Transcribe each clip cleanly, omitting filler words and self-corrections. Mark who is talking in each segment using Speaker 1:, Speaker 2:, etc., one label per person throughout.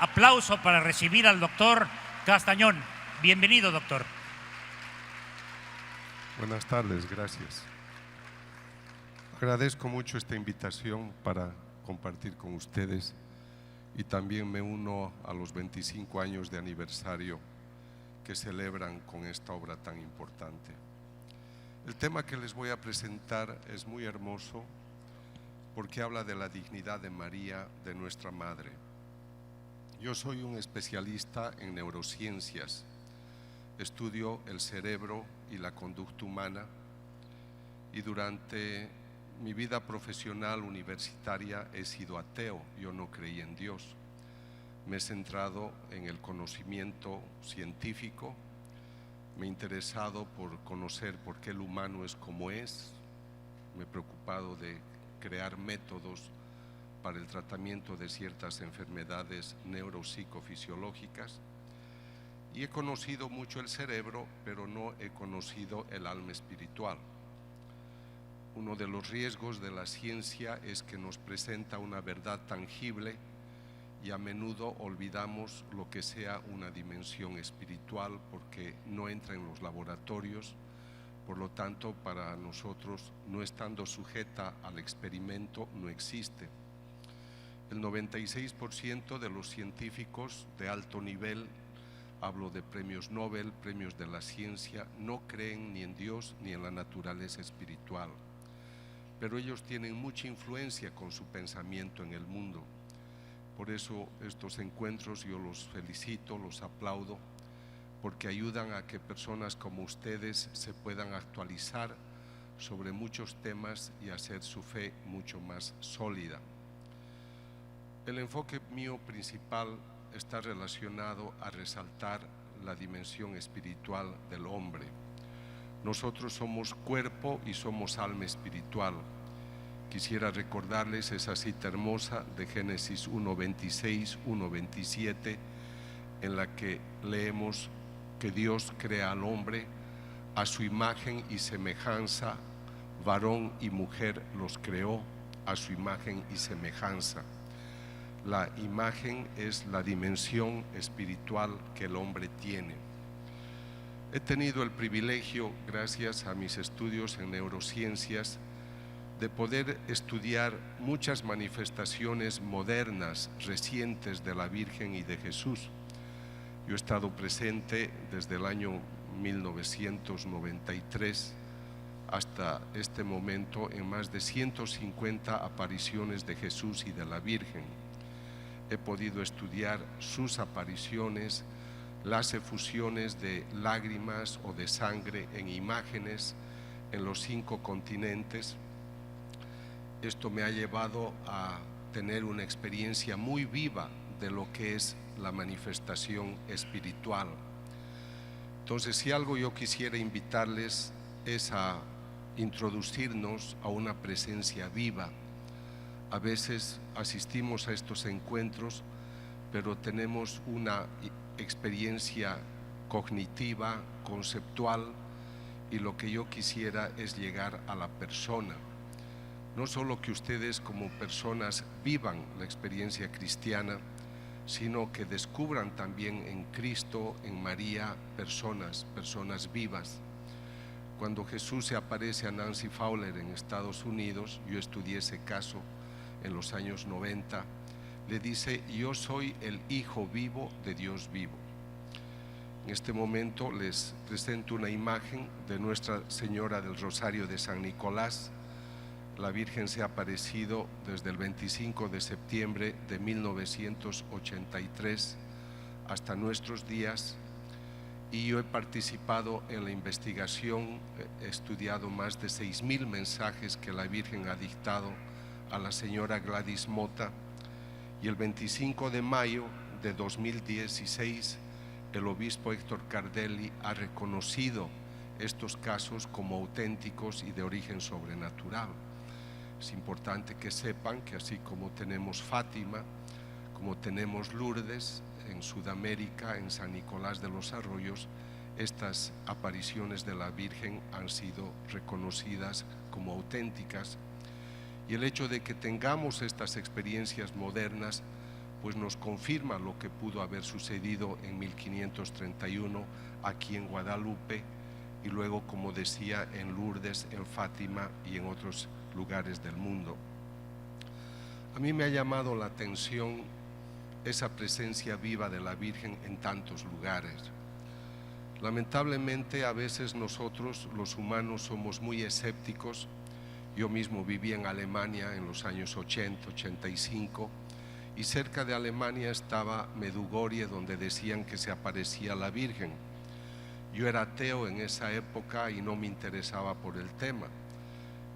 Speaker 1: aplauso para recibir al doctor Castañón. Bienvenido, doctor.
Speaker 2: Buenas tardes, gracias. Agradezco mucho esta invitación para compartir con ustedes y también me uno a los 25 años de aniversario que celebran con esta obra tan importante. El tema que les voy a presentar es muy hermoso porque habla de la dignidad de María, de nuestra Madre. Yo soy un especialista en neurociencias, estudio el cerebro y la conducta humana y durante mi vida profesional universitaria he sido ateo, yo no creí en Dios. Me he centrado en el conocimiento científico, me he interesado por conocer por qué el humano es como es, me he preocupado de crear métodos para el tratamiento de ciertas enfermedades neuropsicofisiológicas y he conocido mucho el cerebro, pero no he conocido el alma espiritual. Uno de los riesgos de la ciencia es que nos presenta una verdad tangible y a menudo olvidamos lo que sea una dimensión espiritual porque no entra en los laboratorios, por lo tanto para nosotros, no estando sujeta al experimento, no existe. El 96% de los científicos de alto nivel, hablo de premios Nobel, premios de la ciencia, no creen ni en Dios ni en la naturaleza espiritual. Pero ellos tienen mucha influencia con su pensamiento en el mundo. Por eso estos encuentros yo los felicito, los aplaudo, porque ayudan a que personas como ustedes se puedan actualizar sobre muchos temas y hacer su fe mucho más sólida. El enfoque mío principal está relacionado a resaltar la dimensión espiritual del hombre. Nosotros somos cuerpo y somos alma espiritual. Quisiera recordarles esa cita hermosa de Génesis 1:26, 1:27, en la que leemos que Dios crea al hombre a su imagen y semejanza, varón y mujer los creó a su imagen y semejanza. La imagen es la dimensión espiritual que el hombre tiene. He tenido el privilegio, gracias a mis estudios en neurociencias, de poder estudiar muchas manifestaciones modernas, recientes de la Virgen y de Jesús. Yo he estado presente desde el año 1993 hasta este momento en más de 150 apariciones de Jesús y de la Virgen. He podido estudiar sus apariciones, las efusiones de lágrimas o de sangre en imágenes en los 5 continentes. Esto me ha llevado a tener una experiencia muy viva de lo que es la manifestación espiritual. Entonces, si algo yo quisiera invitarles es a introducirnos a una presencia viva. A veces asistimos a estos encuentros, pero tenemos una experiencia cognitiva, conceptual, y lo que yo quisiera es llegar a la persona. No solo que ustedes como personas vivan la experiencia cristiana, sino que descubran también en Cristo, en María, personas vivas. Cuando Jesús se aparece a Nancy Fowler en Estados Unidos, yo estudié ese caso en los años 90, le dice: yo soy el Hijo vivo de Dios vivo. En este momento les presento una imagen de Nuestra Señora del Rosario de San Nicolás. La Virgen se ha aparecido desde el 25 de septiembre de 1983 hasta nuestros días, y yo he participado en la investigación, he estudiado más de 6.000 mensajes que la Virgen ha dictado a la señora Gladys Mota, y el 25 de mayo de 2016 el obispo Héctor Cardelli ha reconocido estos casos como auténticos y de origen sobrenatural. Es importante que sepan que así como tenemos Fátima, como tenemos Lourdes en Sudamérica, en San Nicolás de los Arroyos, estas apariciones de la Virgen han sido reconocidas como auténticas, y el hecho de que tengamos estas experiencias modernas pues nos confirma lo que pudo haber sucedido en 1531 aquí en Guadalupe y luego, como decía, en Lourdes, en Fátima y en otros lugares del mundo. A mí me ha llamado la atención esa presencia viva de la Virgen en tantos lugares. Lamentablemente, a veces nosotros, los humanos, somos muy escépticos. Yo mismo viví en Alemania en los años 80, 85, y cerca de Alemania estaba Medjugorje, donde decían que se aparecía la Virgen. Yo era ateo en esa época y no me interesaba por el tema.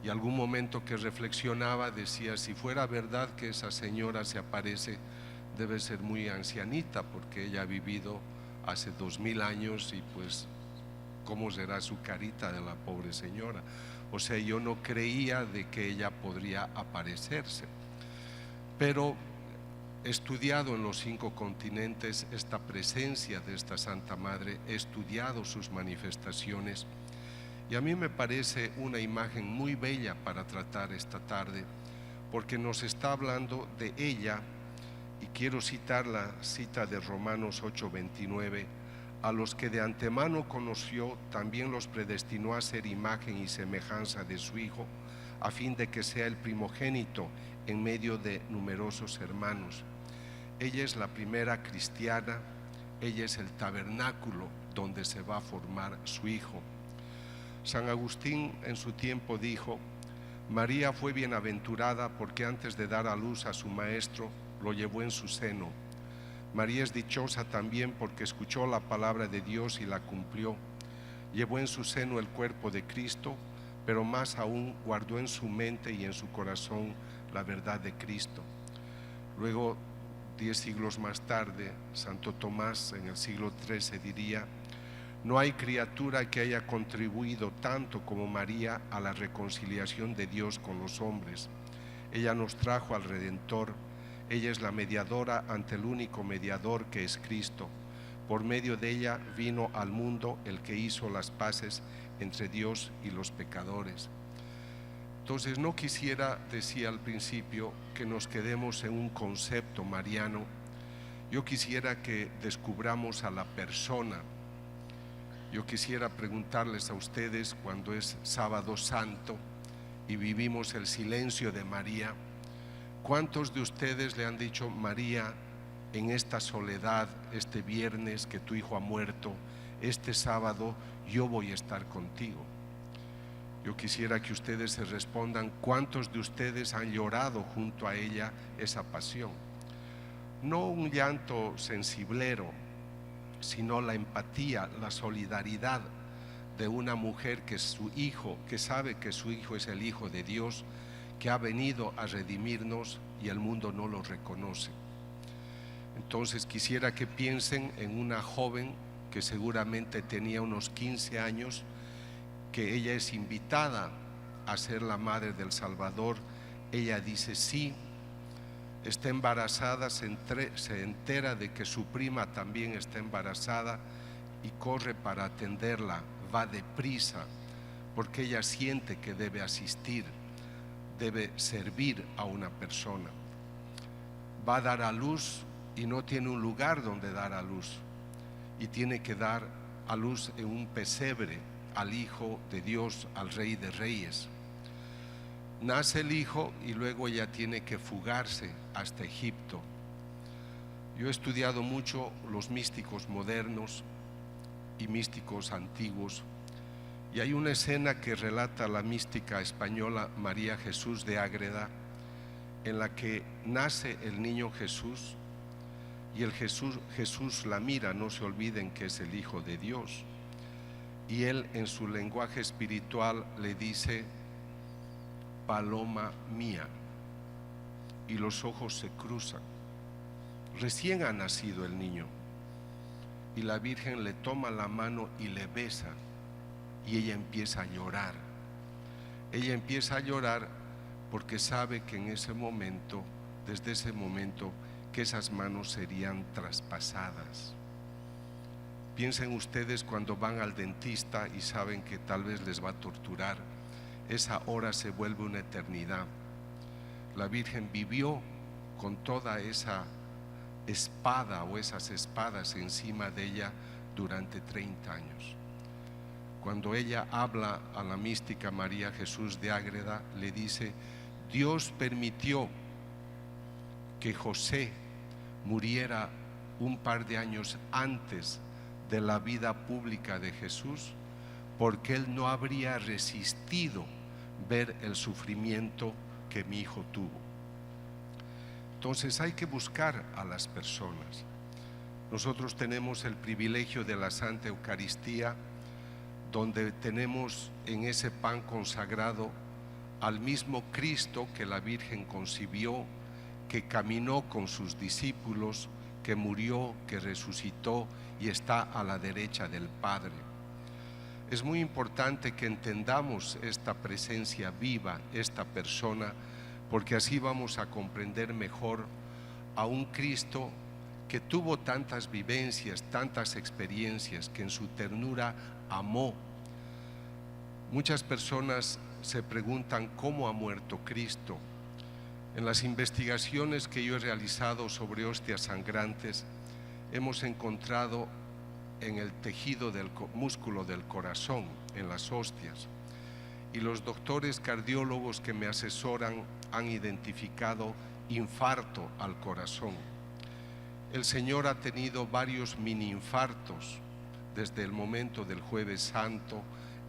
Speaker 2: Y algún momento que reflexionaba decía, si fuera verdad que esa señora se aparece, debe ser muy ancianita, porque ella ha vivido hace 2000 años y pues, ¿cómo será su carita de la pobre señora? O sea, yo no creía de que ella podría aparecerse. Pero he estudiado en los 5 continentes esta presencia de esta Santa Madre, he estudiado sus manifestaciones y a mí me parece una imagen muy bella para tratar esta tarde, porque nos está hablando de ella, y quiero citar la cita de Romanos 8:29, a los que de antemano conoció, también los predestinó a ser imagen y semejanza de su Hijo, a fin de que sea el primogénito en medio de numerosos hermanos. Ella es la primera cristiana, ella es el tabernáculo donde se va a formar su Hijo. San Agustín en su tiempo dijo, María fue bienaventurada porque antes de dar a luz a su maestro, lo llevó en su seno. María es dichosa también porque escuchó la palabra de Dios y la cumplió. Llevó en su seno el cuerpo de Cristo, pero más aún guardó en su mente y en su corazón la verdad de Cristo. Luego, 10 siglos más tarde, Santo Tomás en el siglo XIII diría, no hay criatura que haya contribuido tanto como María a la reconciliación de Dios con los hombres. Ella nos trajo al Redentor. Ella es la mediadora ante el único mediador que es Cristo. Por medio de ella vino al mundo el que hizo las paces entre Dios y los pecadores. Entonces no quisiera, decía al principio, que nos quedemos en un concepto mariano. Yo quisiera que descubramos a la persona. Yo quisiera preguntarles a ustedes, cuando es Sábado Santo y vivimos el silencio de María, ¿cuántos de ustedes le han dicho, María, en esta soledad, este viernes que tu hijo ha muerto, este sábado yo voy a estar contigo? Yo quisiera que ustedes se respondan, ¿cuántos de ustedes han llorado junto a ella esa pasión? No un llanto sensiblero, sino la empatía, la solidaridad de una mujer que su hijo, que sabe que su hijo es el Hijo de Dios, que ha venido a redimirnos y el mundo no lo reconoce. Entonces quisiera que piensen en una joven que seguramente tenía unos 15 años, que ella es invitada a ser la madre del Salvador. Ella dice sí, está embarazada, se entera de que su prima también está embarazada y corre para atenderla, va deprisa, porque ella siente que debe asistir, debe servir a una persona. Va a dar a luz y no tiene un lugar donde dar a luz, y tiene que dar a luz en un pesebre al Hijo de Dios, al Rey de Reyes. Nace el hijo y luego ella tiene que fugarse hasta Egipto. Yo he estudiado mucho los místicos modernos y místicos antiguos, y hay una escena que relata la mística española María Jesús de Ágreda, en la que nace el niño Jesús, y el Jesús la mira, no se olviden que es el Hijo de Dios, y él en su lenguaje espiritual le dice, paloma mía, y los ojos se cruzan. Recién ha nacido el niño, y la Virgen le toma la mano y le besa, y ella empieza a llorar. Ella empieza a llorar porque sabe que en ese momento, desde ese momento, que esas manos serían traspasadas. Piensen ustedes cuando van al dentista y saben que tal vez les va a torturar. Esa hora se vuelve una eternidad. La Virgen vivió con toda esa espada o esas espadas encima de ella durante 30 años. Cuando ella habla a la mística María Jesús de Ágreda, le dice: Dios permitió que José muriera un par de años antes de la vida pública de Jesús, porque él no habría resistido ver el sufrimiento que mi hijo tuvo. Entonces hay que buscar a las personas. Nosotros tenemos el privilegio de la Santa Eucaristía, donde tenemos en ese pan consagrado al mismo Cristo que la Virgen concibió, que caminó con sus discípulos, que murió, que resucitó y está a la derecha del Padre. Es muy importante que entendamos esta presencia viva, esta persona, porque así vamos a comprender mejor a un Cristo que tuvo tantas vivencias, tantas experiencias, que en su ternura amó. Muchas personas se preguntan cómo ha muerto Cristo. En las investigaciones que yo he realizado sobre hostias sangrantes, hemos encontrado en el tejido del músculo del corazón, en las hostias, y los doctores cardiólogos que me asesoran han identificado infarto al corazón. El Señor ha tenido varios mini infartos desde el momento del Jueves Santo,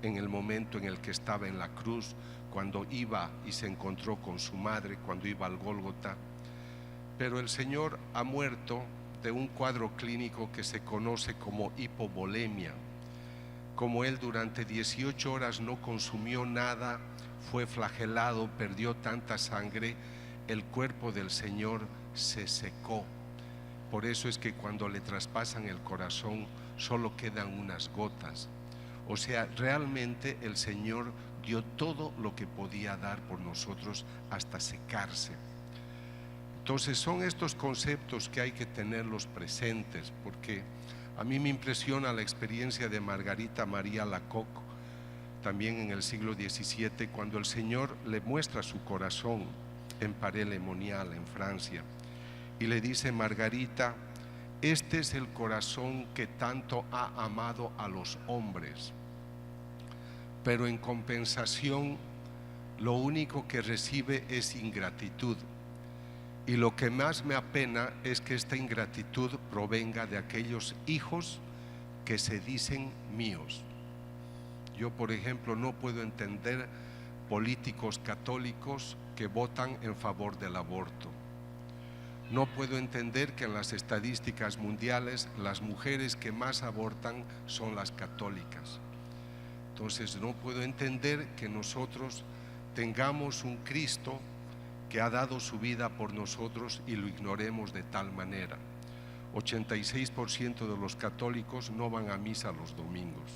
Speaker 2: en el momento en el que estaba en la cruz, cuando iba y se encontró con su madre, cuando iba al Gólgota. Pero el Señor ha muerto de un cuadro clínico que se conoce como hipovolemia. Como él durante 18 horas no consumió nada, fue flagelado, perdió tanta sangre, el cuerpo del Señor se secó. Por eso es que cuando le traspasan el corazón solo quedan unas gotas. O sea, realmente el Señor dio todo lo que podía dar por nosotros hasta secarse. Entonces son estos conceptos que hay que tenerlos presentes, porque a mí me impresiona la experiencia de Margarita María Alacoque, también en el siglo XVII, cuando el Señor le muestra su corazón en Paray-le-Monial, en Francia, y le dice: Margarita, este es el corazón que tanto ha amado a los hombres, pero en compensación lo único que recibe es ingratitud. Y lo que más me apena es que esta ingratitud provenga de aquellos hijos que se dicen míos. Yo, por ejemplo, no puedo entender políticos católicos que votan en favor del aborto. No puedo entender que en las estadísticas mundiales las mujeres que más abortan son las católicas. Entonces no puedo entender que nosotros tengamos un Cristo que ha dado su vida por nosotros y lo ignoremos de tal manera. 86% de los católicos no van a misa los domingos.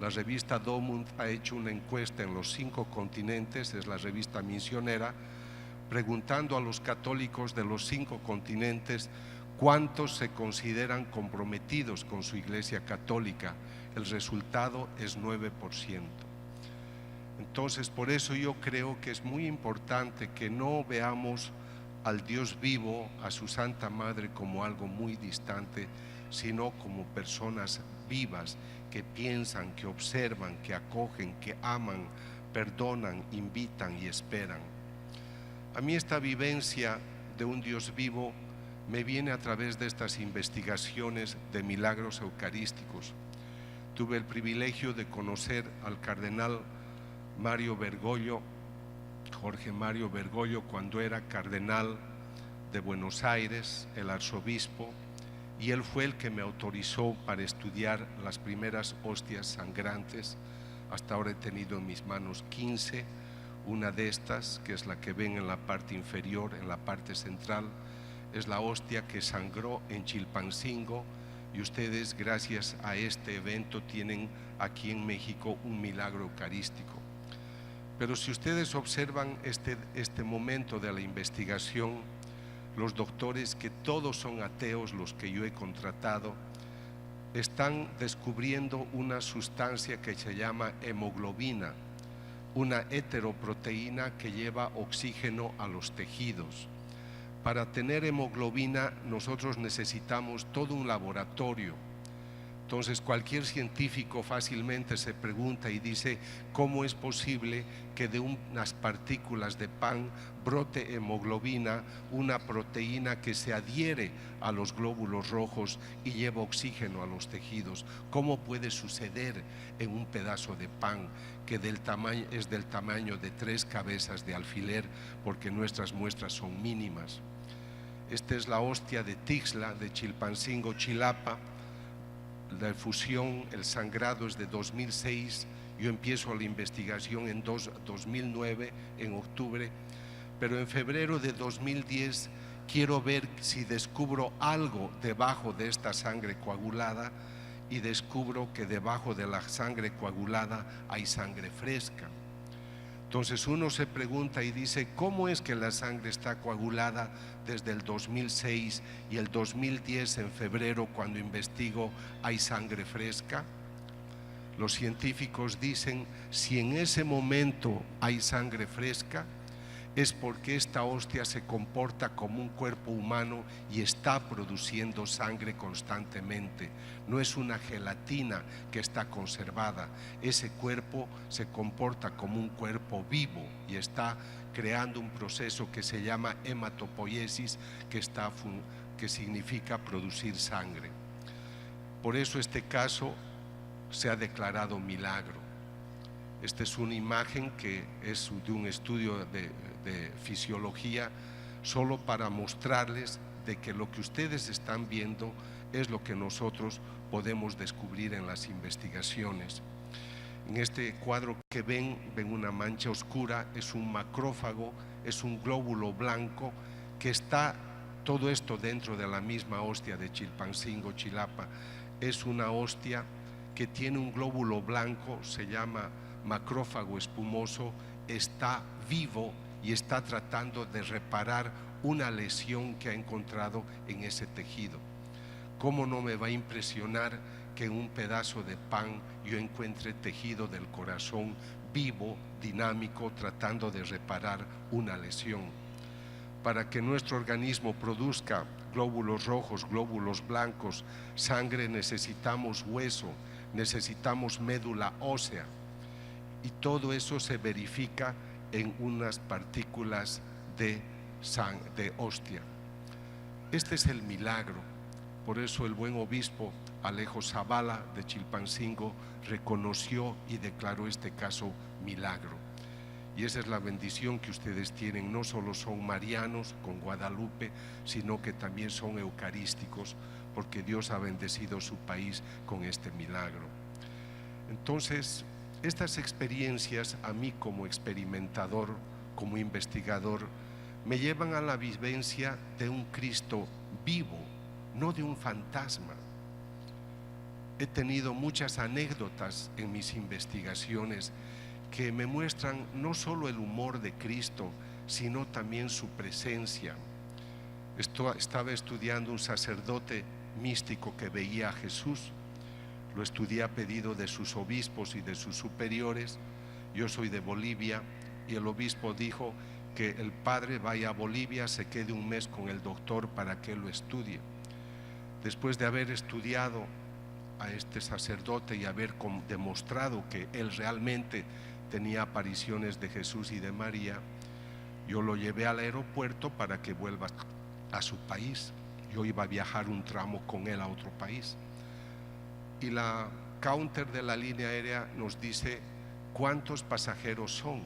Speaker 2: La revista Domund ha hecho una encuesta en los 5 continentes, es la revista misionera, preguntando a los católicos de los 5 continentes cuántos se consideran comprometidos con su iglesia católica. El resultado es 9%. Entonces, por eso yo creo que es muy importante que no veamos al Dios vivo, a su Santa Madre, como algo muy distante, sino como personas vivas que piensan, que observan, que acogen, que aman, perdonan, invitan y esperan. A mí esta vivencia de un Dios vivo me viene a través de estas investigaciones de milagros eucarísticos. Tuve el privilegio de conocer al cardenal Mario Bergoglio, Jorge Mario Bergoglio, cuando era cardenal de Buenos Aires, el arzobispo, y él fue el que me autorizó para estudiar las primeras hostias sangrantes. Hasta ahora he tenido en mis manos 15, una de estas, que es la que ven en la parte inferior, en la parte central, es la hostia que sangró en Chilpancingo, y ustedes, gracias a este evento, tienen aquí en México un milagro eucarístico. Pero si ustedes observan este momento de la investigación, los doctores, que todos son ateos los que yo he contratado, están descubriendo una sustancia que se llama hemoglobina, una heteroproteína que lleva oxígeno a los tejidos. Para tener hemoglobina nosotros necesitamos todo un laboratorio. Entonces cualquier científico fácilmente se pregunta y dice: ¿cómo es posible que de unas partículas de pan brote hemoglobina, una proteína que se adhiere a los glóbulos rojos y lleva oxígeno a los tejidos? ¿Cómo puede suceder en un pedazo de pan que es del tamaño de 3 cabezas de alfiler, porque nuestras muestras son mínimas? Esta es la hostia de Tixla, de Chilpancingo, Chilapa. La fusión, el sangrado es de 2006, yo empiezo la investigación en 2009, en octubre, pero en febrero de 2010 quiero ver si descubro algo debajo de esta sangre coagulada, y descubro que debajo de la sangre coagulada hay sangre fresca. Entonces uno se pregunta y dice: ¿cómo es que la sangre está coagulada desde el 2006 y el 2010 en febrero, cuando investigo, hay sangre fresca? Los científicos dicen: si en ese momento hay sangre fresca, es porque esta hostia se comporta como un cuerpo humano y está produciendo sangre constantemente. No es una gelatina que está conservada. Ese cuerpo se comporta como un cuerpo vivo y está creando un proceso que se llama hematopoiesis, que significa producir sangre. Por eso este caso se ha declarado milagro. Esta es una imagen que es de un estudio de fisiología, solo para mostrarles de que lo que ustedes están viendo es lo que nosotros podemos descubrir en las investigaciones. En este cuadro que ven una mancha oscura, es un macrófago, es un glóbulo blanco que está todo esto dentro de la misma hostia de Chilpancingo, Chilapa. Es una hostia que tiene un glóbulo blanco, se llama macrófago espumoso, está vivo y está tratando de reparar una lesión que ha encontrado en ese tejido. ¿Cómo no me va a impresionar que en un pedazo de pan yo encuentre tejido del corazón vivo, dinámico, tratando de reparar una lesión? Para que nuestro organismo produzca glóbulos rojos, glóbulos blancos, sangre, necesitamos hueso, necesitamos médula ósea, y todo eso se verifica en unas partículas de hostia. Este es el milagro. Por eso el buen obispo Alejo Zavala de Chilpancingo reconoció y declaró este caso milagro. Y esa es la bendición que ustedes tienen. No solo son marianos con Guadalupe, sino que también son eucarísticos, porque Dios ha bendecido su país con este milagro. Entonces, estas experiencias, a mí como experimentador, como investigador, me llevan a la vivencia de un Cristo vivo, no de un fantasma. He tenido muchas anécdotas en mis investigaciones que me muestran no solo el humor de Cristo, sino también su presencia. Estaba estudiando un sacerdote místico que veía a Jesús. Lo estudié a pedido de sus obispos y de sus superiores. Yo soy de Bolivia y el obispo dijo que el padre vaya a Bolivia, se quede un mes con el doctor para que lo estudie. Después de haber estudiado a este sacerdote y haber demostrado que él realmente tenía apariciones de Jesús y de María, yo lo llevé al aeropuerto para que vuelva a su país. Yo iba a viajar un tramo con él a otro país. Y la counter de la línea aérea nos dice: ¿cuántos pasajeros son?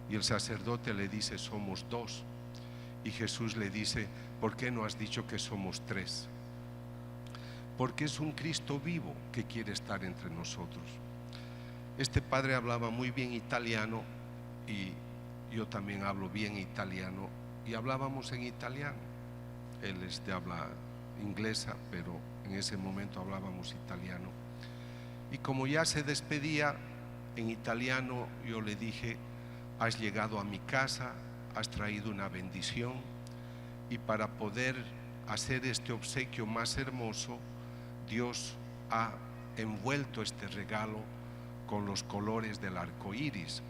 Speaker 2: Y el sacerdote le dice: somos 2. Y Jesús le dice: ¿por qué no has dicho que somos 3? Porque es un Cristo vivo que quiere estar entre nosotros. Este padre hablaba muy bien italiano y yo también hablo bien italiano, y hablábamos en italiano. Él es de habla inglesa, pero en ese momento hablábamos italiano. Y como ya se despedía en italiano, yo le dije: has llegado a mi casa, has traído una bendición, y para poder hacer este obsequio más hermoso, Dios ha envuelto este regalo con los colores del arco iris.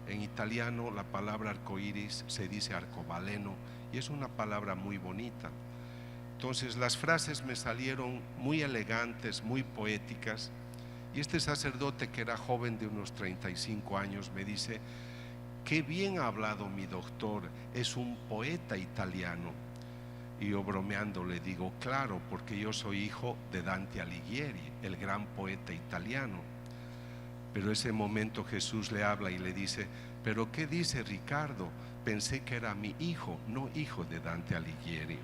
Speaker 2: En italiano la palabra arco iris se dice arcobaleno, y es una palabra muy bonita. Entonces las frases me salieron muy elegantes, muy poéticas, y este sacerdote, que era joven de unos 35 años, me dice: qué bien ha hablado mi doctor, es un poeta italiano. Y yo bromeando le digo: claro, porque yo soy hijo de Dante Alighieri, el gran poeta italiano. Pero ese momento Jesús le habla y le dice: ¿pero qué dice Ricardo? Pensé que era mi hijo, no hijo de Dante Alighieri.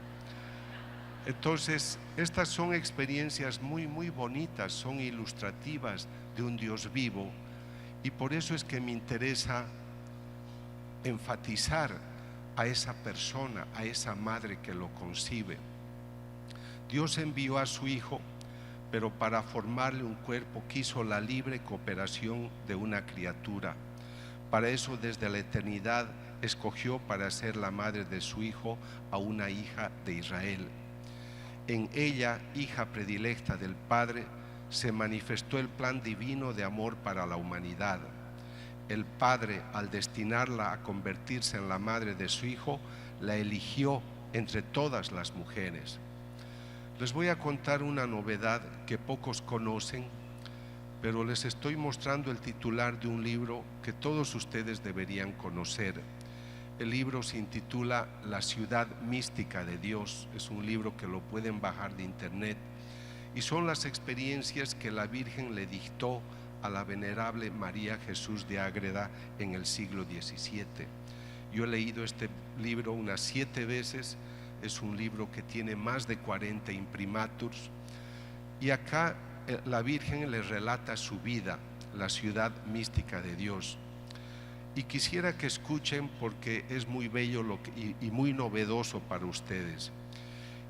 Speaker 2: Entonces, estas son experiencias muy, muy bonitas, son ilustrativas de un Dios vivo, y por eso es que me interesa enfatizar a esa persona, a esa madre que lo concibe. Dios envió a su Hijo, pero para formarle un cuerpo quiso la libre cooperación de una criatura. Para eso, desde la eternidad, escogió para ser la madre de su Hijo a una hija de Israel. En ella, hija predilecta del Padre, se manifestó el plan divino de amor para la humanidad. El Padre, al destinarla a convertirse en la madre de su Hijo, la eligió entre todas las mujeres. Les voy a contar una novedad que pocos conocen, pero les estoy mostrando el titular de un libro que todos ustedes deberían conocer. El libro se intitula La ciudad mística de Dios. Es un libro que lo pueden bajar de internet, y son las experiencias que la Virgen le dictó a la venerable María Jesús de Ágreda en el siglo XVII. Yo he leído este libro unas 7 veces. Es un libro que tiene más de 40 imprimaturs, y acá la Virgen le relata su vida, la ciudad mística de Dios. Y quisiera que escuchen, porque es muy bello y muy novedoso para ustedes.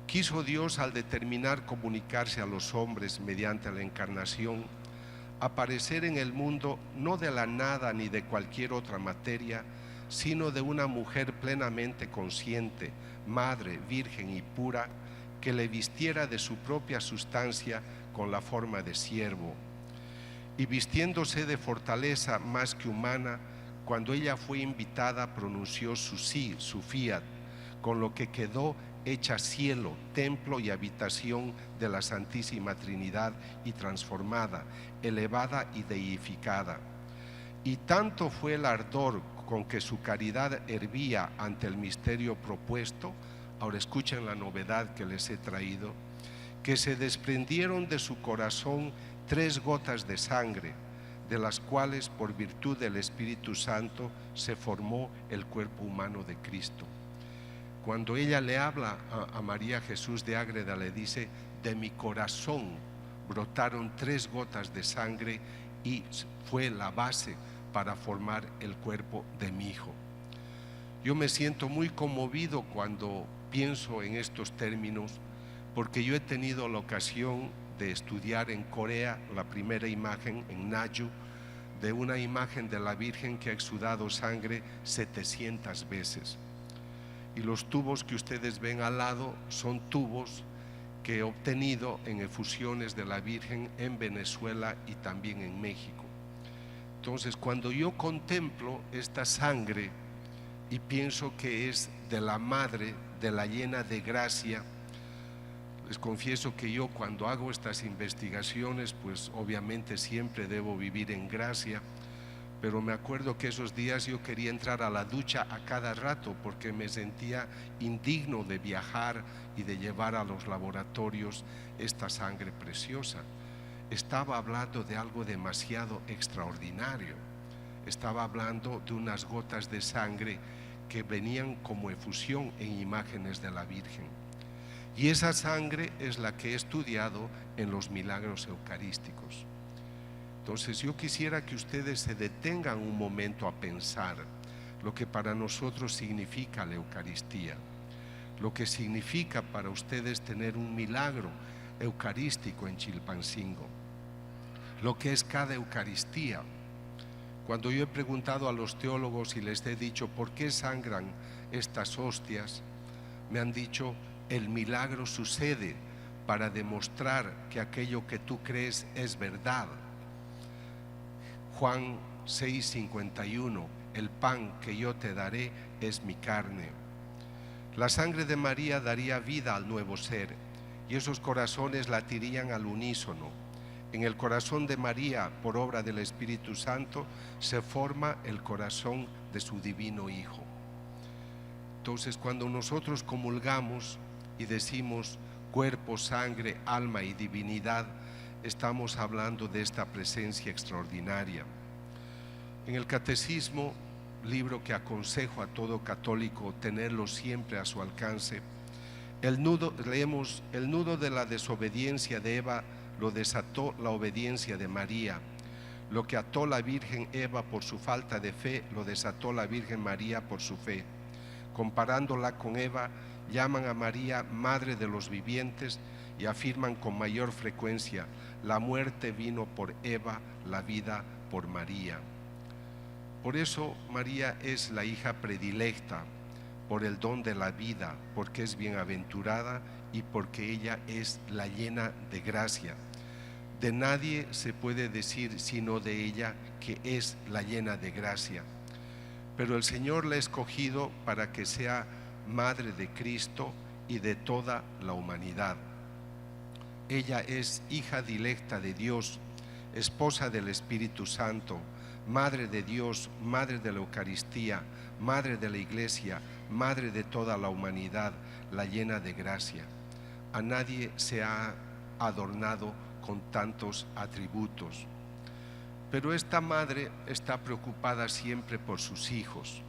Speaker 2: Quiso Dios, al determinar comunicarse a los hombres mediante la encarnación, aparecer en el mundo no de la nada ni de cualquier otra materia, sino de una mujer plenamente consciente, madre, virgen y pura, que le vistiera de su propia sustancia con la forma de siervo. Y vistiéndose de fortaleza más que humana, cuando ella fue invitada, pronunció su sí, su fiat, con lo que quedó hecha cielo, templo y habitación de la Santísima Trinidad, y transformada, elevada y deificada. Y tanto fue el ardor con que su caridad hervía ante el misterio propuesto, ahora escuchen la novedad que les he traído, que se desprendieron de su corazón 3 gotas de sangre, de las cuales, por virtud del Espíritu Santo, se formó el cuerpo humano de Cristo. Cuando ella le habla a María Jesús de Ágreda, le dice: de mi corazón brotaron 3 gotas de sangre, y fue la base para formar el cuerpo de mi Hijo. Yo me siento muy conmovido cuando pienso en estos términos, porque yo he tenido la ocasión de estudiar en Corea la primera imagen, en Nayu, de una imagen de la Virgen que ha exudado sangre 700 veces. Y los tubos que ustedes ven al lado son tubos que he obtenido en efusiones de la Virgen en Venezuela y también en México. Entonces, cuando yo contemplo esta sangre y pienso que es de la Madre, de la llena de gracia, les confieso que yo, cuando hago estas investigaciones, pues obviamente siempre debo vivir en gracia, pero me acuerdo que esos días yo quería entrar a la ducha a cada rato, porque me sentía indigno de viajar y de llevar a los laboratorios esta sangre preciosa. Estaba hablando de algo demasiado extraordinario. Estaba hablando de unas gotas de sangre que venían como efusión en imágenes de la Virgen. Y esa sangre es la que he estudiado en los milagros eucarísticos. Entonces yo quisiera que ustedes se detengan un momento a pensar lo que para nosotros significa la Eucaristía, lo que significa para ustedes tener un milagro eucarístico en Chilpancingo, lo que es cada Eucaristía. Cuando yo he preguntado a los teólogos y les he dicho ¿por qué sangran estas hostias?, me han dicho: el milagro sucede para demostrar que aquello que tú crees es verdad. Juan 6:51, el pan que yo te daré es mi carne. La sangre de María daría vida al nuevo ser y esos corazones latirían al unísono. En el corazón de María, por obra del Espíritu Santo, se forma el corazón de su divino Hijo. Entonces, cuando nosotros comulgamos y decimos cuerpo, sangre, alma y divinidad, estamos hablando de esta presencia extraordinaria. En el Catecismo, libro que aconsejo a todo católico tenerlo siempre a su alcance, leemos: el nudo de la desobediencia de Eva lo desató la obediencia de María. Lo que ató la Virgen Eva por su falta de fe, lo desató la Virgen María por su fe. Comparándola con Eva, llaman a María Madre de los vivientes y afirman con mayor frecuencia: la muerte vino por Eva, la vida por María. Por eso María es la hija predilecta, por el don de la vida, porque es bienaventurada y porque ella es la llena de gracia. De nadie se puede decir sino de ella que es la llena de gracia. Pero el Señor la ha escogido para que sea madre de Cristo y de toda la humanidad. Ella es hija dilecta de Dios, esposa del Espíritu Santo, madre de Dios, madre de la Eucaristía, madre de la Iglesia, madre de toda la humanidad, la llena de gracia. A nadie se ha adornado con tantos atributos. Pero esta madre está preocupada siempre por sus hijos.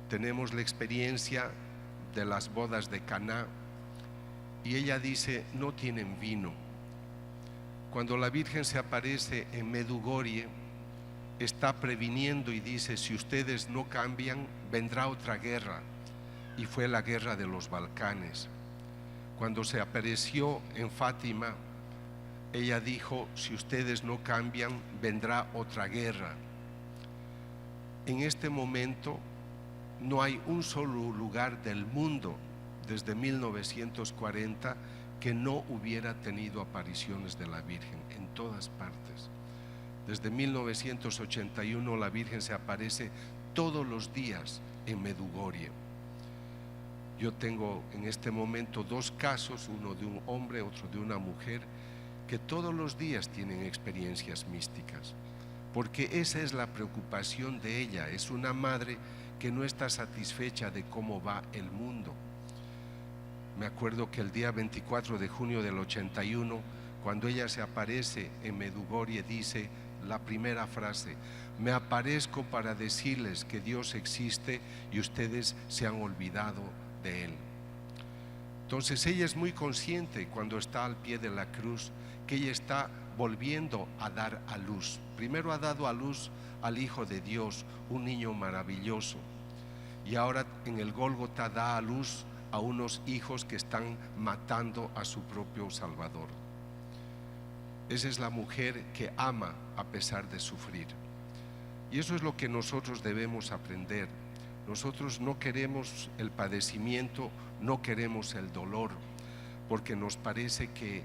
Speaker 2: Tenemos la experiencia de las bodas de Caná y ella dice: no tienen vino. Cuando la Virgen se aparece en Medjugorje, está previniendo y dice: si ustedes no cambian, vendrá otra guerra. Y fue la guerra de los Balcanes. Cuando se apareció en Fátima, ella dijo: si ustedes no cambian, vendrá otra guerra. En este momento no hay un solo lugar del mundo desde 1940 que no hubiera tenido apariciones de la Virgen, en todas partes. Desde 1981 la Virgen se aparece todos los días en Medjugorje. Yo tengo en este momento dos casos, uno de un hombre, otro de una mujer, que todos los días tienen experiencias místicas, porque esa es la preocupación de ella. Es una madre que no está satisfecha de cómo va el mundo. Me acuerdo que el día 24 de junio del 81, cuando ella se aparece en Medjugorje, dice la primera frase: me aparezco para decirles que Dios existe y ustedes se han olvidado de Él. Entonces ella es muy consciente, cuando está al pie de la cruz, que ella está volviendo a dar a luz. Primero ha dado a luz al Hijo de Dios, un niño maravilloso, y ahora en el Gólgota da a luz a unos hijos que están matando a su propio Salvador. Esa es la mujer que ama a pesar de sufrir. Y eso es lo que nosotros debemos aprender. Nosotros no queremos el padecimiento, no queremos el dolor, porque nos parece que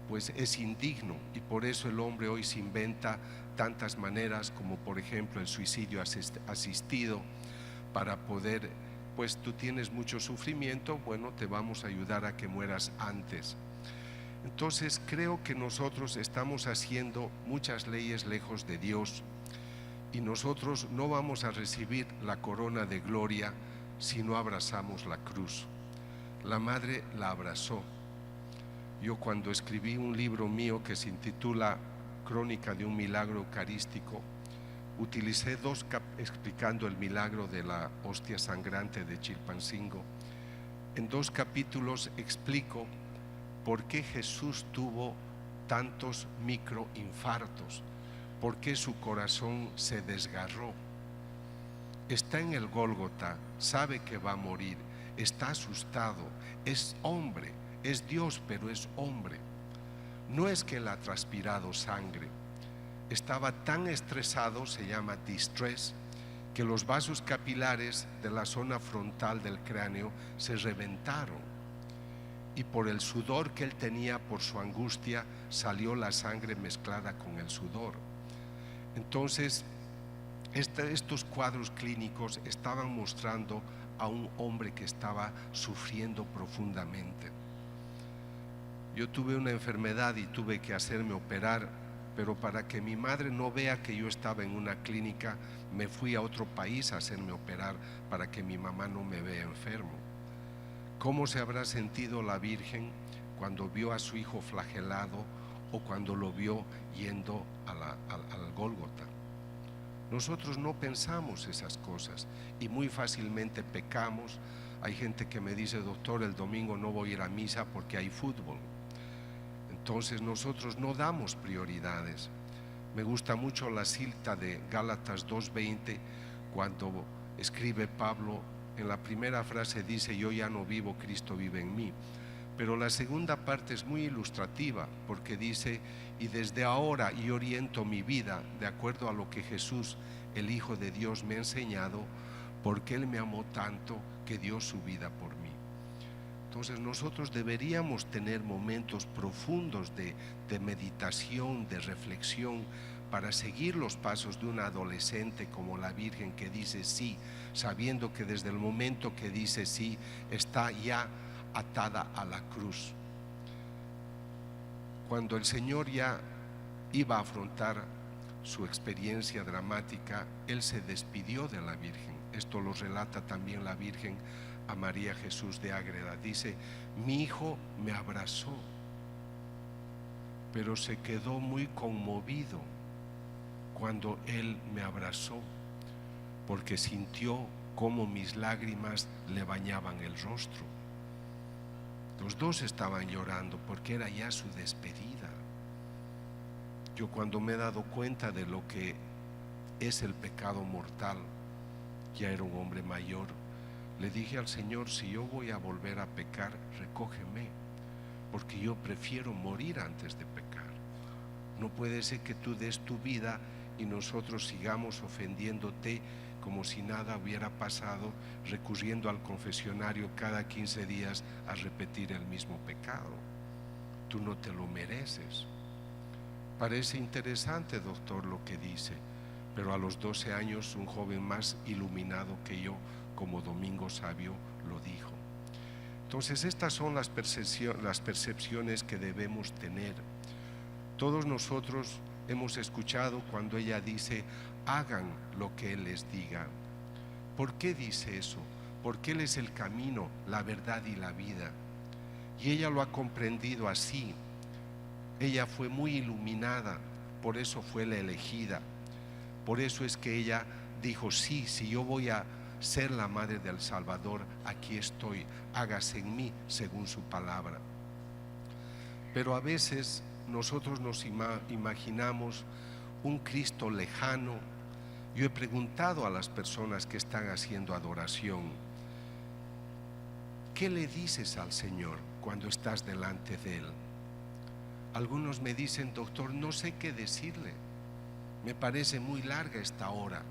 Speaker 2: pues es indigno, y por eso el hombre hoy se inventa tantas maneras, como por ejemplo el suicidio asistido, para poder, pues tú tienes mucho sufrimiento, bueno, te vamos a ayudar a que mueras antes. Entonces creo que nosotros estamos haciendo muchas leyes lejos de Dios, y nosotros no vamos a recibir la corona de gloria si no abrazamos la cruz. La madre la abrazó. Yo, cuando escribí un libro mío que se intitula Crónica de un milagro eucarístico, utilicé explicando el milagro de la hostia sangrante de Chilpancingo. En 2 capítulos explico por qué Jesús tuvo tantos microinfartos, por qué su corazón se desgarró. Está en el Gólgota, sabe que va a morir, está asustado, es hombre, es Dios, pero es hombre. No es que él ha transpirado sangre, estaba tan estresado, se llama distress, que los vasos capilares de la zona frontal del cráneo se reventaron, y por el sudor que él tenía, por su angustia, salió la sangre mezclada con el sudor. Entonces estos cuadros clínicos estaban mostrando a un hombre que estaba sufriendo profundamente. Yo tuve una enfermedad y tuve que hacerme operar, pero para que mi madre no vea que yo estaba en una clínica, me fui a otro país a hacerme operar para que mi mamá no me vea enfermo. ¿Cómo se habrá sentido la Virgen cuando vio a su hijo flagelado o cuando lo vio yendo al Gólgota? Nosotros no pensamos esas cosas y muy fácilmente pecamos. Hay gente que me dice: doctor, el domingo no voy a ir a misa porque hay fútbol. Entonces nosotros no damos prioridades. Me gusta mucho la cita de Gálatas 2:20, cuando escribe Pablo. En la primera frase dice: yo ya no vivo, Cristo vive en mí. Pero la segunda parte es muy ilustrativa, porque dice: y desde ahora yo oriento mi vida de acuerdo a lo que Jesús, el Hijo de Dios, me ha enseñado, porque Él me amó tanto que dio su vida por mí. Entonces nosotros deberíamos tener momentos profundos de meditación, de reflexión, para seguir los pasos de una adolescente como la Virgen, que dice sí, sabiendo que desde el momento que dice sí, está ya atada a la cruz. Cuando el Señor ya iba a afrontar su experiencia dramática, Él se despidió de la Virgen. Esto lo relata también la Virgen a María Jesús de Ágreda. Dice: mi hijo me abrazó, pero se quedó muy conmovido cuando Él me abrazó, porque sintió cómo mis lágrimas le bañaban el rostro. Los dos estaban llorando porque era ya su despedida. Yo, cuando me he dado cuenta de lo que es el pecado mortal, ya era un hombre mayor, le dije al Señor: si yo voy a volver a pecar, recógeme, porque yo prefiero morir antes de pecar. No puede ser que tú des tu vida y nosotros sigamos ofendiéndote como si nada hubiera pasado, recurriendo al confesionario cada 15 días a repetir el mismo pecado. Tú no te lo mereces. Parece interesante, doctor, lo que dice, pero a los 12 años un joven más iluminado que yo, como Domingo Sabio, lo dijo. Entonces estas son las percepciones que debemos tener. Todos nosotros hemos escuchado cuando ella dice: hagan lo que Él les diga. ¿Por qué dice eso? Porque Él es el camino, la verdad y la vida. Y ella lo ha comprendido así. Ella fue muy iluminada, por eso fue la elegida. Por eso es que ella dijo: sí, si yo voy a ser la madre del Salvador, aquí estoy, hágase en mí según su palabra. Pero a veces nosotros nos imaginamos un Cristo lejano. Yo he preguntado a las personas que están haciendo adoración: ¿qué le dices al Señor cuando estás delante de Él? Algunos me dicen: doctor, no sé qué decirle, me parece muy larga esta hora.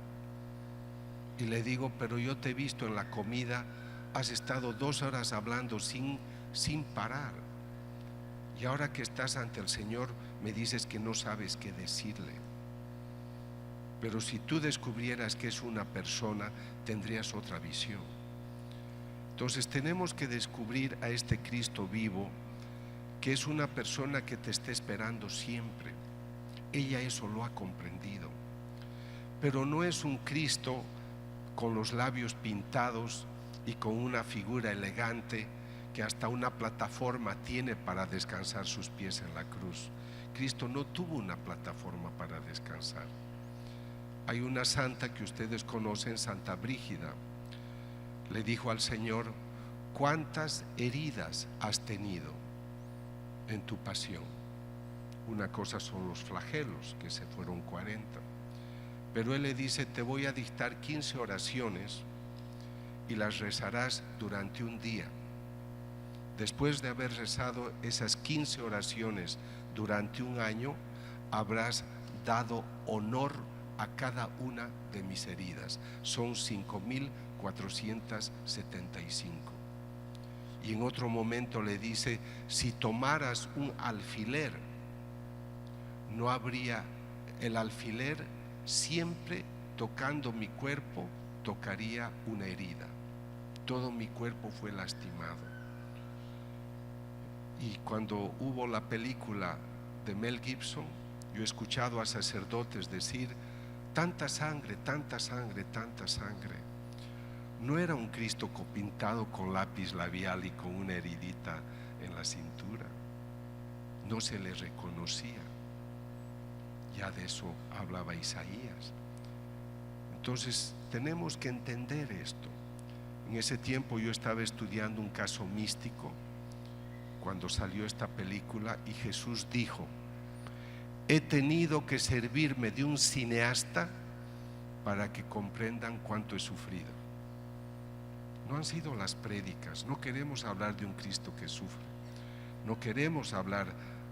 Speaker 2: Y le digo: pero yo te he visto en la comida, has estado 2 horas hablando sin parar. Y ahora que estás ante el Señor me dices que no sabes qué decirle. Pero si tú descubrieras que es una persona, tendrías otra visión. Entonces tenemos que descubrir a este Cristo vivo, que es una persona que te está esperando siempre. Ella eso lo ha comprendido. Pero no es un Cristo con los labios pintados y con una figura elegante que hasta una plataforma tiene para descansar sus pies en la cruz. Cristo no tuvo una plataforma para descansar. Hay una santa que ustedes conocen, Santa Brígida. Le dijo al Señor: ¿cuántas heridas has tenido en tu pasión? Una cosa son los flagelos, que se fueron 40. Pero Él le dice: te voy a dictar 15 oraciones y las rezarás durante un día. Después de haber rezado esas 15 oraciones durante un año, habrás dado honor a cada una de mis heridas. Son 5.475. Y en otro momento le dice: si tomaras un alfiler, no habría, el alfiler siempre tocando mi cuerpo tocaría una herida. todo mi cuerpo fue lastimado. Y cuando hubo la película de Mel Gibson, yo he escuchado a sacerdotes decir: tanta sangre, tanta sangre, tanta sangre. No era un Cristo pintado con lápiz labial y con una heridita en la cintura. No se le reconocía. Ya de eso hablaba Isaías. Entonces tenemos que entender esto. En ese tiempo yo estaba estudiando un caso místico cuando salió esta película, y Jesús dijo: he tenido que servirme de un cineasta para que comprendan cuánto he sufrido. No han sido las prédicas. No queremos hablar de un Cristo que sufre. No queremos hablar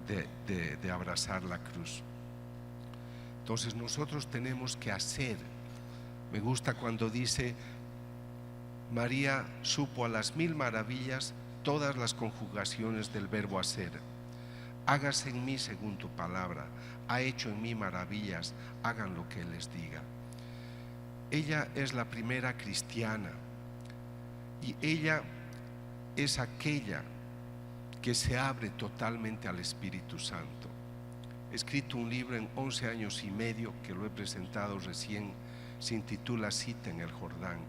Speaker 2: de abrazar la cruz. Entonces nosotros tenemos que hacer. Me gusta cuando dice: María supo a las 1000 maravillas todas las conjugaciones del verbo hacer. Hágase en mí según tu palabra. Ha hecho en mí maravillas. Hagan lo que Él les diga. Ella es la primera cristiana, y ella es aquella que se abre totalmente al Espíritu Santo. He escrito un libro en 11 años y medio que lo he presentado recién. Se intitula Cita en el Jordán.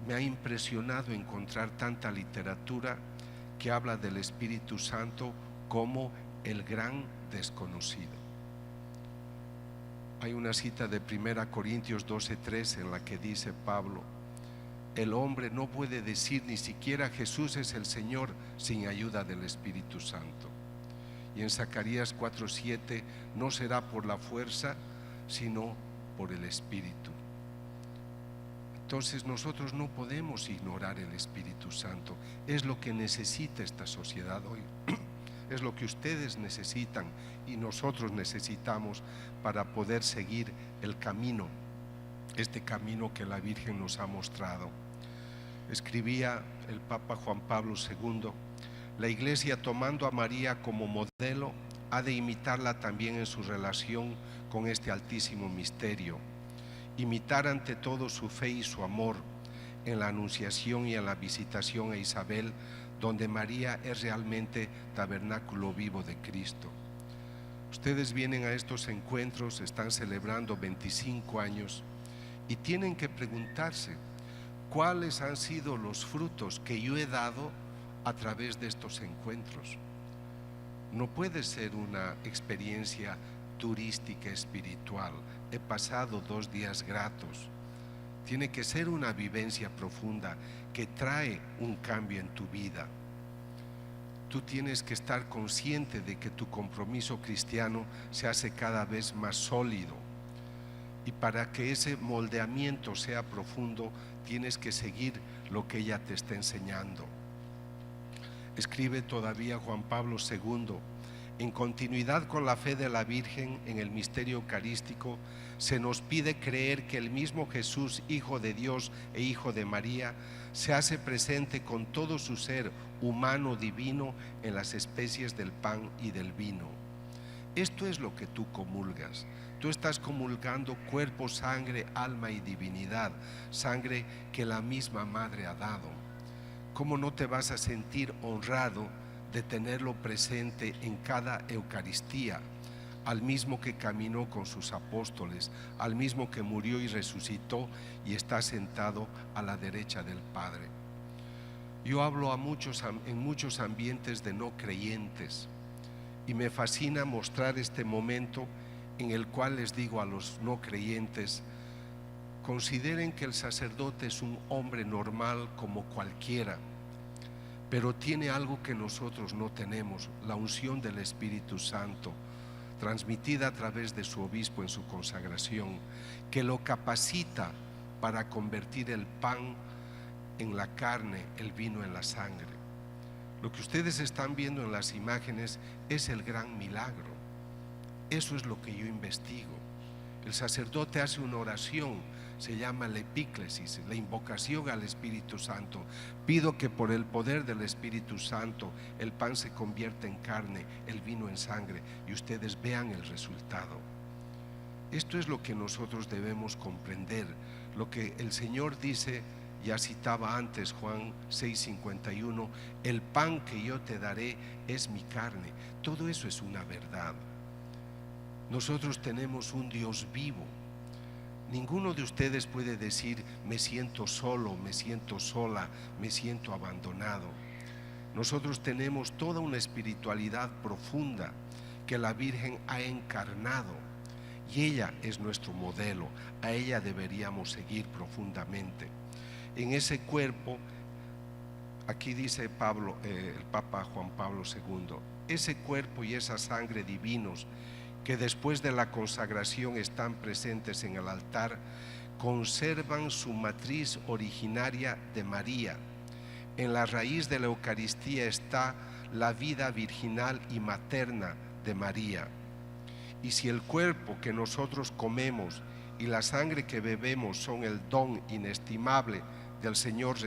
Speaker 2: Me ha impresionado encontrar tanta literatura que habla del Espíritu Santo como el gran desconocido. Hay una cita de 1 Corintios 12:3 en la que dice Pablo: el hombre no puede decir ni siquiera Jesús es el Señor sin ayuda del Espíritu Santo. Y en Zacarías 4:7: no será por la fuerza, sino por el Espíritu. Entonces nosotros no podemos ignorar el Espíritu Santo. Es lo que necesita esta sociedad hoy. Es lo que ustedes necesitan y nosotros necesitamos para poder seguir el camino, este camino que la Virgen nos ha mostrado. Escribía el Papa Juan Pablo II: la Iglesia, tomando a María como modelo, ha de imitarla también en su relación con este altísimo misterio. Imitar ante todo su fe y su amor en la anunciación y en la visitación a Isabel, donde María es realmente tabernáculo vivo de Cristo. Ustedes vienen a estos encuentros, están celebrando 25 años y tienen que preguntarse: ¿cuáles han sido los frutos que yo he dado a través de estos encuentros? No puede ser una experiencia turística espiritual. He pasado 2 días gratos. Tiene que ser una vivencia profunda que trae un cambio en tu vida. Tú tienes que estar consciente de que tu compromiso cristiano se hace cada vez más sólido. Y para que ese moldeamiento sea profundo, tienes que seguir lo que ella te está enseñando. Escribe todavía Juan Pablo II: en continuidad con la fe de la Virgen en el misterio eucarístico, se nos pide creer que el mismo Jesús, Hijo de Dios e Hijo de María, se hace presente con todo su ser humano divino en las especies del pan y del vino. Esto es lo que tú comulgas. Tú estás comulgando cuerpo, sangre, alma y divinidad, sangre que la misma Madre ha dado. ¿Cómo no te vas a sentir honrado de tenerlo presente en cada Eucaristía? Al mismo que caminó con sus apóstoles, al mismo que murió y resucitó y está sentado a la derecha del Padre. Yo hablo en muchos ambientes de no creyentes y me fascina mostrar este momento en el cual les digo a los no creyentes: consideren que el sacerdote es un hombre normal como cualquiera, pero tiene algo que nosotros no tenemos: la unción del Espíritu Santo, transmitida a través de su obispo en su consagración, que lo capacita para convertir el pan en la carne, el vino en la sangre. Lo que ustedes están viendo en las imágenes es el gran milagro. Eso es lo que yo investigo. El sacerdote hace una oración, se llama la epíclesis, la invocación al Espíritu Santo. Pido que por el poder del Espíritu Santo el pan se convierta en carne, el vino en sangre, y ustedes vean el resultado. Esto es lo que nosotros debemos comprender, lo que el Señor dice:
Speaker 3: Ya citaba antes Juan 6:51, el pan que yo te daré es mi carne. Todo eso es una verdad. Nosotros tenemos un Dios vivo. Ninguno de ustedes puede decir, me siento solo, me siento sola, me siento abandonado. Nosotros tenemos toda una espiritualidad profunda que la Virgen ha encarnado y ella es nuestro modelo. A ella deberíamos seguir profundamente. En ese cuerpo, aquí dice Pablo, el Papa Juan Pablo II, ese cuerpo y esa sangre divinos que después de la consagración están presentes en el altar, conservan su matriz originaria de María. En la raíz de la Eucaristía está la vida virginal y materna de María. Y si el cuerpo que nosotros comemos y la sangre que bebemos son el don inestimable del Señor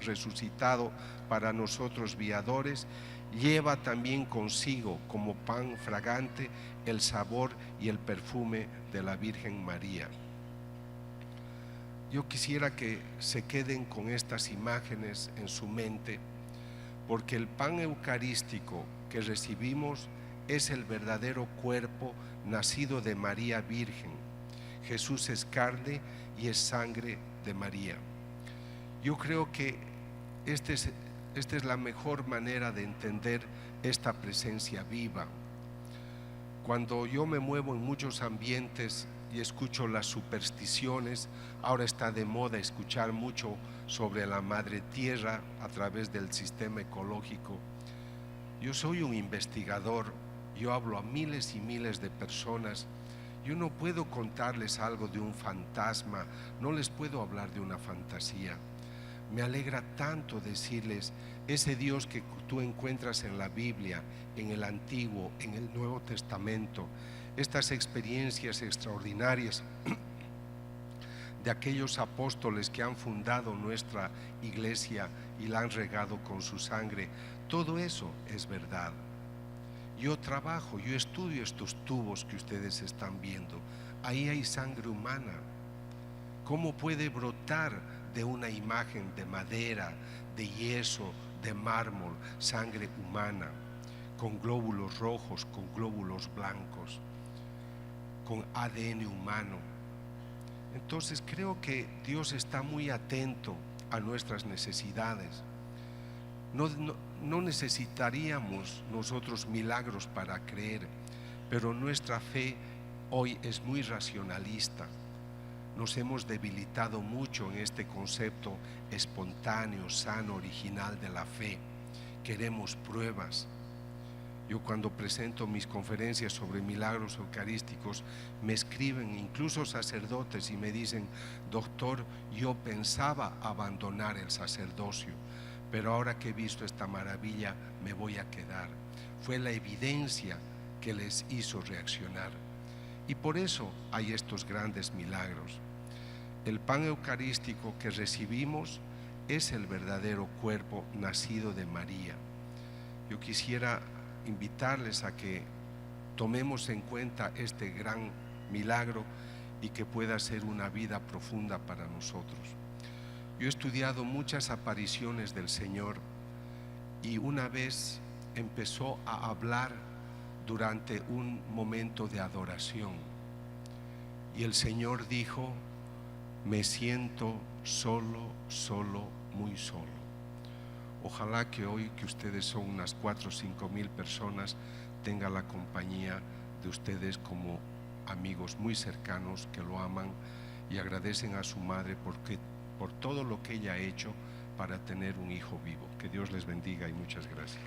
Speaker 3: resucitado para nosotros viadores, lleva también consigo como pan fragante el sabor y el perfume de la Virgen María. Yo quisiera que se queden con estas imágenes en su mente, porque el pan eucarístico que recibimos es el verdadero cuerpo nacido de María Virgen. Jesús es carne y es sangre de María. Yo creo que esta es la mejor manera de entender esta presencia viva. Cuando yo me muevo en muchos ambientes y escucho las supersticiones, ahora está de moda escuchar mucho sobre la madre tierra a través del sistema ecológico. Yo soy un investigador, yo hablo a miles y miles de personas. Yo no puedo contarles algo de un fantasma, no les puedo hablar de una fantasía. Me alegra tanto decirles, ese Dios que tú encuentras en la Biblia, en el Antiguo, en el Nuevo Testamento, estas experiencias extraordinarias de aquellos apóstoles que han fundado nuestra iglesia y la han regado con su sangre, todo eso es verdad. Yo trabajo, yo estudio estos tubos que ustedes están viendo. Ahí hay sangre humana. ¿Cómo puede brotar de una imagen de madera, de yeso, de mármol, sangre humana, con glóbulos rojos, con glóbulos blancos, con ADN humano? Entonces creo que Dios está muy atento a nuestras necesidades. No necesitaríamos nosotros milagros para creer, pero nuestra fe hoy es muy racionalista. Nos hemos debilitado mucho en este concepto espontáneo, sano, original de la fe. Queremos pruebas. Yo cuando presento mis conferencias sobre milagros eucarísticos, me escriben incluso sacerdotes y me dicen, doctor, yo pensaba abandonar el sacerdocio, pero ahora que he visto esta maravilla me voy a quedar. Fue la evidencia que les hizo reaccionar. Y por eso hay estos grandes milagros. El pan eucarístico que recibimos es el verdadero cuerpo nacido de María. Yo quisiera invitarles a que tomemos en cuenta este gran milagro y que pueda ser una vida profunda para nosotros. Yo he estudiado muchas apariciones del Señor y una vez empezó a hablar durante un momento de adoración y el Señor dijo, me siento solo, muy solo. Ojalá que hoy, que ustedes son unas 4 o 5 mil personas, tenga la compañía de ustedes como amigos muy cercanos que lo aman y agradecen a su madre por todo lo que ella ha hecho para tener un hijo vivo. Que Dios les bendiga y muchas gracias.